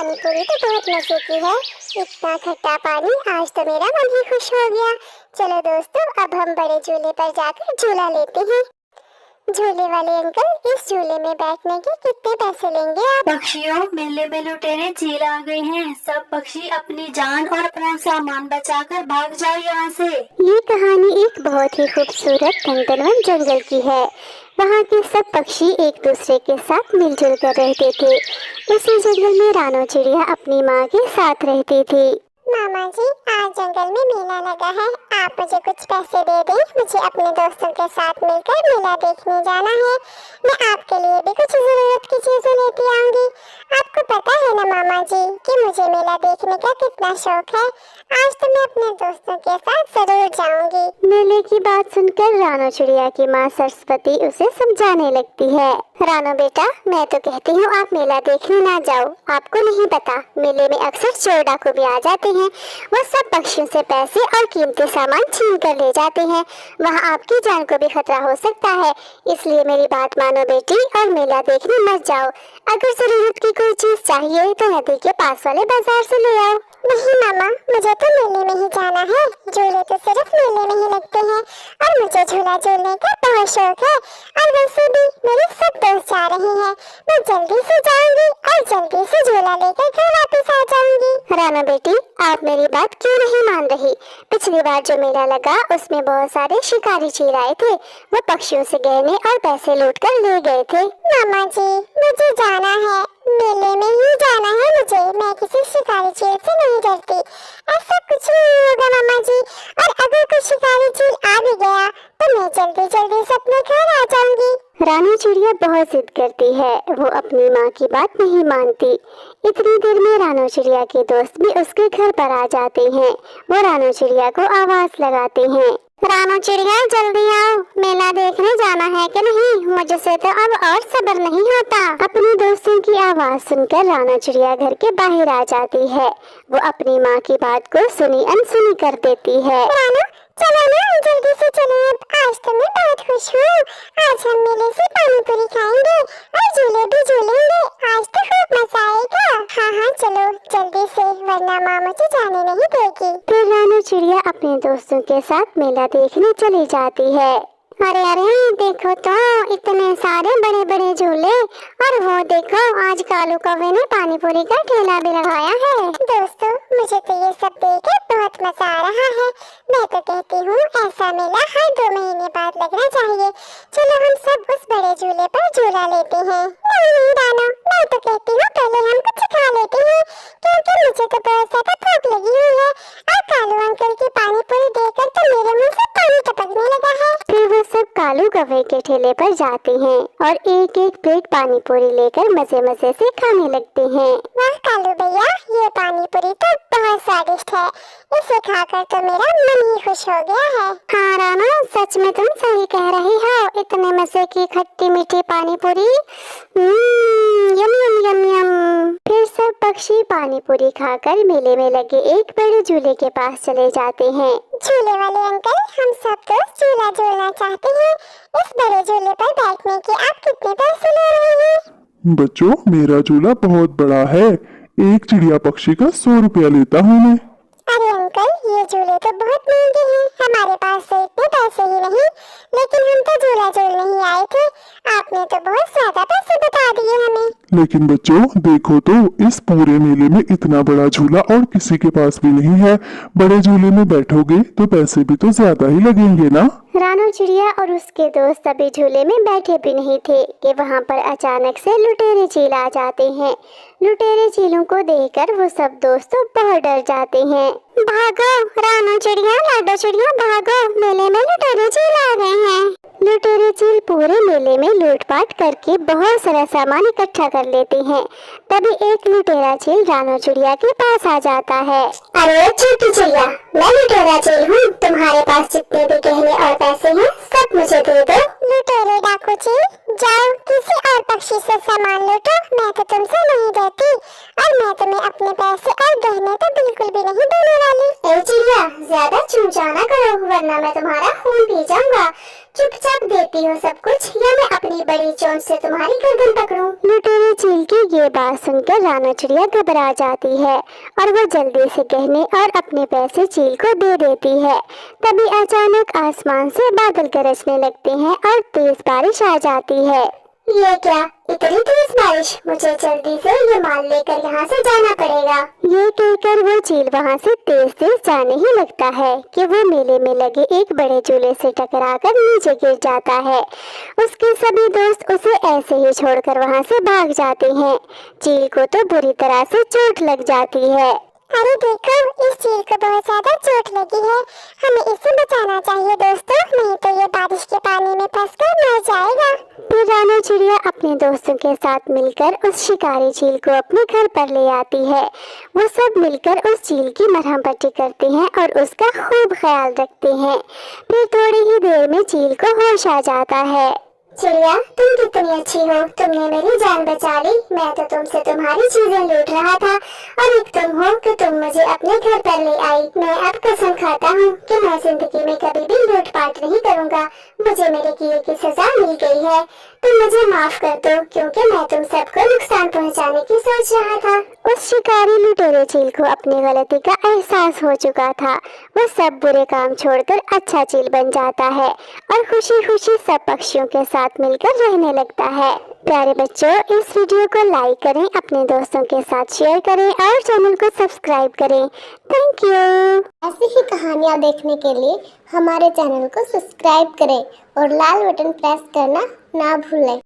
पानी पूरी तो बहुत मजे की है। इतना खट्टा पानी, आज तो मेरा मन ही खुश हो गया। चलो दोस्तों, अब हम बड़े झूले पर जाकर झूला लेते हैं। झूले वाले अंकल, इस झूले में बैठने के कितने पैसे लेंगे आप? पक्षियों, मेले में लुटेरे झील आ गए हैं। सब पक्षी अपनी जान और अपना सामान बचाकर भाग जाओ यहाँ से। ये कहानी एक बहुत ही खूबसूरत नंदनवन जंगल की है। वहाँ के सब पक्षी एक दूसरे के साथ मिलजुल कर रहते थे। उसी जंगल में रानो चिड़िया अपनी माँ के साथ रहती थी। मामा जी, आज जंगल में मेला लगा है, आप मुझे कुछ पैसे दे दें। मुझे अपने दोस्तों के साथ मिलकर मेला देखने जाना है। मैं आपके लिए भी कुछ जरूरत की चीजें लेती आऊंगी। आपको पता है ना मामा जी कि मुझे मेला देखने का कितना शौक है। आज तो मैं अपने दोस्तों के साथ जरूर जाऊंगी। मेले की बात सुनकर रानो चिड़िया की माँ सरस्वती उसे समझाने लगती है। रानो बेटा, मैं तो कहती हूँ आप मेला देखने ना जाओ। आपको नहीं पता, मेले में अक्सर चोर डाकू भी आ जाते हैं। वो सब पक्षियों से पैसे और कीमती सामान छीन कर ले जाते हैं। वहाँ आपकी जान को भी खतरा हो सकता है। इसलिए मेरी बात मानो बेटी और मेला देखने मत जाओ। अगर जरूरत की कोई चीज चाहिए तो नदी के पास वाले बाजार से ले आओ। नहीं मामा, मुझे तो मेले में ही जाना है। झूले तो सिर्फ मेले में ही लगते हैं और मुझे झूला झूलने का बहुत शौक है। और वैसे भी मेरे सब दोस्त जा रहे हैं। मैं जल्दी से जाऊंगी और जल्दी से झूला लेकर घर वापस आ जाऊंगी। रानो बेटी, आप मेरी बात क्यों नहीं मान रही? पिछली बार जो मेला लगा उसमें बहुत सारे शिकारी चील आए थे। वो पक्षियों से गहने और पैसे लूट कर ले गए थे। मामा जी, मुझे जाना है, मेले में ही जाना है मुझे। मैं किसी शिकारी चील से नहीं डरती। ऐसा कुछ नहीं होगा मामा जी। और अगर कोई शिकारी चील आ भी गया तो मैं जल्दी जल्दी से अपने घर आ जाऊंगी। रानी चिड़िया बहुत जिद करती है। वो अपनी माँ की बात नहीं मानती। इतनी देर में रानो चिड़िया के दोस्त भी उसके घर पर आ जाते हैं। वो रानो चिड़िया को आवाज लगाते हैं। रानो चिड़िया, जल्दी आओ, मेला देखने जाना है कि नहीं? मुझसे तो अब और सब्र नहीं होता। अपने दोस्तों की आवाज सुनकर रानो चिड़िया घर के बाहर आ जाती है। वो अपनी माँ की बात को सुनी अनसुनी कर देती है। रानो, चलो ना, जल्दी से चलो। आज तो मैं बहुत खुश हूँ। आज हम मेले से पानी पूरी खाएंगे और झूले भी झूलेंगे। आज तो खूब मजा आएगा। हाँ हाँ, चलो जल्दी से, वरना माँ मुझे जाने नहीं देगी। फिर रानो चिड़िया अपने दोस्तों के साथ मेला देखने चली जाती है। अरे अरे, देखो तो इतने सारे बड़े बड़े झूले। और वो देखो, आज कालू कौवे ने पानी पूरी का ठेला भी लगाया है। दोस्तों, मुझे तो ये सब देखकर बहुत मजा आ रहा है। मैं तो कहती हूँ ऐसा मेला हर 2 महीने बाद लगना चाहिए। चलो हम सब उस बड़े झूले पर झूला लेते हैं। नहीं रानो, मैं तो कहती हूँ पहले हम कुछ खा लेते हैं, क्योंकि मुझे तो बहुत ज्यादा भूख लगी हुई है। और कालू अंकल की पानी पूरी देखकर तो मेरे मुँह से पानी टपकने लगा है। फिर वो सब कालू कौवे के ठेले पर जाते हैं और एक एक प्लेट पानी पूरी लेकर मजे मजे से खाने लगते हैं। वाह कालू भैया, ये पानी पूरी तो बहुत स्वादिष्ट है। इसे खाकर तो मेरा मन ही खुश हो गया है। हाँ राना, सच में तुम सही कह रही हो। इतने मजे की खट्टी मीठी पानी पूरी, यम यम यम यम। फिर सब पक्षी पानी पूरी खाकर मेले में लगे एक बड़े झूले के पास चले जाते हैं। झूले वाले अंकल, हम सब दोस्त झूला झूलना चाहते हैं। इस बड़े झूले पर बैठने के आप कितने पैसे ले रहे हैं? बच्चों, मेरा झूला बहुत बड़ा है। एक चिड़िया पक्षी का 100 रुपया लेता हूँ मैं। अरे अंकल, ये झूले तो बहुत महंगे हैं। हमारे पास तो इतने पैसे ही नहीं। लेकिन हम तो झूला झूलने ही आए थे। आपने तो बहुत ज्यादा पैसे बता दिए हमें। लेकिन बच्चों देखो तो, इस पूरे मेले में इतना बड़ा झूला और किसी के पास भी नहीं है। बड़े झूले में बैठोगे तो पैसे भी तो ज्यादा ही लगेंगे ना। रानो चिड़िया और उसके दोस्त अभी झूले में बैठे भी नहीं थे कि वहाँ पर अचानक से लुटेरे चील आ जाते हैं। लुटेरे चीलों को देखकर वो सब दोस्त बहुत डर जाते हैं। भागो रानो चिड़िया, लाडो चिड़िया, भागो, मेले में लुटेरे चील आ गए हैं। लुटेरे चील पूरे मेले में लूटपाट करके बहुत सारा सामान इकट्ठा कर लेते हैं। तभी एक लुटेरा चील रानो चिड़िया के पास आ जाता है। अरे छोटी चिड़िया, मैं लुटेरा चील हूँ। तुम्हारे पास जितने भी गहने और पैसे हैं सब मुझे दे दो। लुटेरे डाकू चील, जाओ किसी और पक्षी से सामान लूटो। मैं तो तुमसे नहीं डरती और मैं तुम्हें अपने पैसे और गहने तो बिल्कुल भी नहीं देने वाली। ए चिड़िया, चिड़िया, ज्यादा चुनचाना करो वरना मैं तुम्हारा खून पी जाऊंगा। चुपचाप देती हो सब कुछ या मैं अपनी बड़ी चोंच से तुम्हारी गर्दन पकड़ूं। लुटेरे चील की ये बात सुनकर रानो चिड़िया घबरा जाती है और वो जल्दी से गहने और अपने पैसे चील को दे देती है। तभी अचानक आसमान से बादल गरजने लगते हैं और तेज बारिश आ जाती है। ये क्या, इतनी तेज बारिश? मुझे जल्दी से ये माल लेकर यहाँ से जाना पड़ेगा। ये कहकर वो चील वहाँ से तेज तेज जाने ही लगता है कि वो मेले में लगे एक बड़े झूले से टकराकर नीचे गिर जाता है। उसके सभी दोस्त उसे ऐसे ही छोड़कर वहाँ से भाग जाते हैं। चील को तो बुरी तरह से चोट लग जाती है। अरे देखो, इस चील को बहुत ज्यादा चोट लगी है, हमें इसे बचाना चाहिए दोस्तों, नहीं तो ये बारिश के पानी में फंसकर मर जाएगा। फिर रानो चिड़िया अपने दोस्तों के साथ मिलकर उस शिकारी चील को अपने घर पर ले आती है। वो सब मिलकर उस चील की मरहम पट्टी करते हैं और उसका खूब ख्याल रखते हैं। फिर थोड़ी ही देर में चील को होश आ जाता है। चिड़िया, तुम कितनी अच्छी हो, तुमने मेरी जान बचा ली। मैं तो तुमसे तुम्हारी चीजें लूट रहा था और एक तुम हो कि तुम मुझे अपने घर पर ले आई। मैं अब कसम खाता हूँ कि मैं जिंदगी में कभी भी लूटपाट नहीं करूँगा। मुझे मेरे किए की सजा मिल गई है। तुम मुझे माफ कर दो क्योंकि मैं तुम सबको नुकसान पहुँचाने की सोच रहा था। उस शिकारी लुटेरे चील को अपनी गलती का एहसास हो चुका था। वो सब बुरे काम छोड़कर अच्छा चील बन जाता है और खुशी खुशी सब पक्षियों के साथ मिलकर रहने लगता है। प्यारे बच्चों, इस वीडियो को लाइक करें, अपने दोस्तों के साथ शेयर करें और चैनल को सब्सक्राइब करें। Thank you. ऐसी ही कहानियाँ देखने के लिए हमारे चैनल को सब्सक्राइब करें और लाल बटन प्रेस करना ना भूलें।